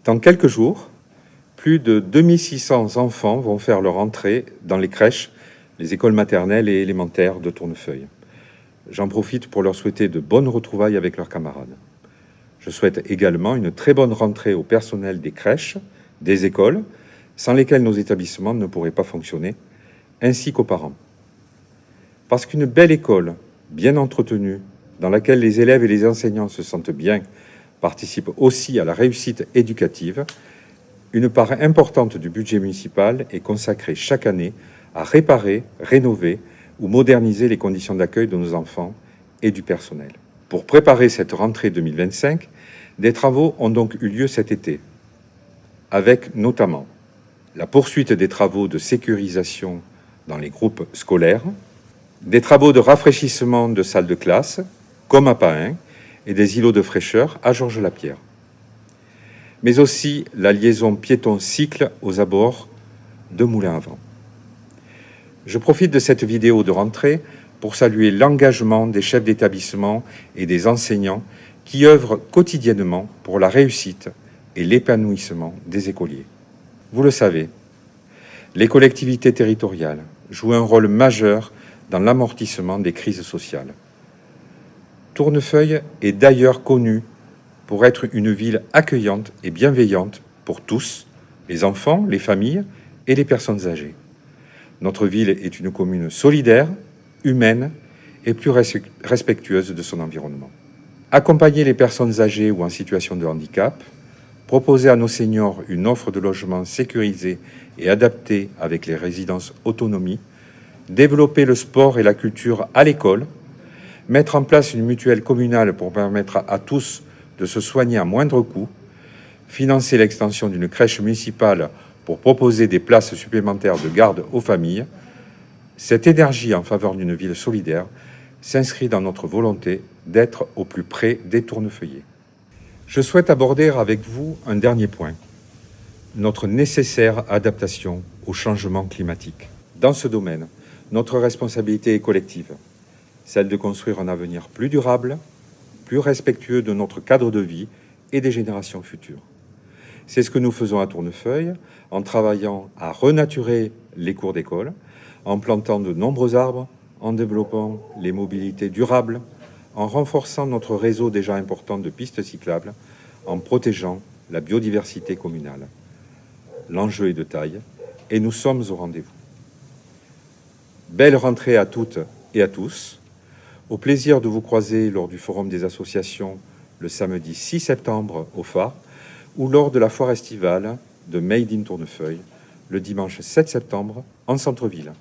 Dans quelques jours, plus de 2600 enfants vont faire leur entrée dans les crèches, les écoles maternelles et élémentaires de Tournefeuille. J'en profite pour leur souhaiter de bonnes retrouvailles avec leurs camarades. Je souhaite également une très bonne rentrée au personnel des crèches, des écoles, sans lesquelles nos établissements ne pourraient pas fonctionner, ainsi qu'aux parents. Parce qu'une belle école, bien entretenue, dans laquelle les élèves et les enseignants se sentent bien, participe aussi à la réussite éducative, une part importante du budget municipal est consacrée chaque année à réparer, rénover ou moderniser les conditions d'accueil de nos enfants et du personnel. Pour préparer cette rentrée 2025, des travaux ont donc eu lieu cet été, avec notamment la poursuite des travaux de sécurisation dans les groupes scolaires, des travaux de rafraîchissement de salles de classe, comme à Pahin, et des îlots de fraîcheur à Georges-Lapierre. Mais aussi la liaison piéton-cycle aux abords de Moulins-à-Vent. Je profite de cette vidéo de rentrée pour saluer l'engagement des chefs d'établissement et des enseignants qui œuvrent quotidiennement pour la réussite et l'épanouissement des écoliers. Vous le savez, les collectivités territoriales jouent un rôle majeur dans l'amortissement des crises sociales. Tournefeuille est d'ailleurs connue pour être une ville accueillante et bienveillante pour tous, les enfants, les familles et les personnes âgées. Notre ville est une commune solidaire, humaine et plus respectueuse de son environnement. Accompagner les personnes âgées ou en situation de handicap, proposer à nos seniors une offre de logement sécurisée et adaptée avec les résidences autonomie, développer le sport et la culture à l'école, mettre en place une mutuelle communale pour permettre à tous de se soigner à moindre coût, financer l'extension d'une crèche municipale pour proposer des places supplémentaires de garde aux familles, cette énergie en faveur d'une ville solidaire s'inscrit dans notre volonté d'être au plus près des tournefeuillers. Je souhaite aborder avec vous un dernier point, notre nécessaire adaptation au changement climatique. Dans ce domaine, notre responsabilité est collective, celle de construire un avenir plus durable, plus respectueux de notre cadre de vie et des générations futures. C'est ce que nous faisons à Tournefeuille, en travaillant à renaturer les cours d'école, en plantant de nombreux arbres, en développant les mobilités durables, en renforçant notre réseau déjà important de pistes cyclables, en protégeant la biodiversité communale. L'enjeu est de taille et nous sommes au rendez-vous. Belle rentrée à toutes et à tous. Au plaisir de vous croiser lors du Forum des associations le samedi 6 septembre au Phare ou lors de la foire estivale de Made in Tournefeuille le dimanche 7 septembre en centre-ville.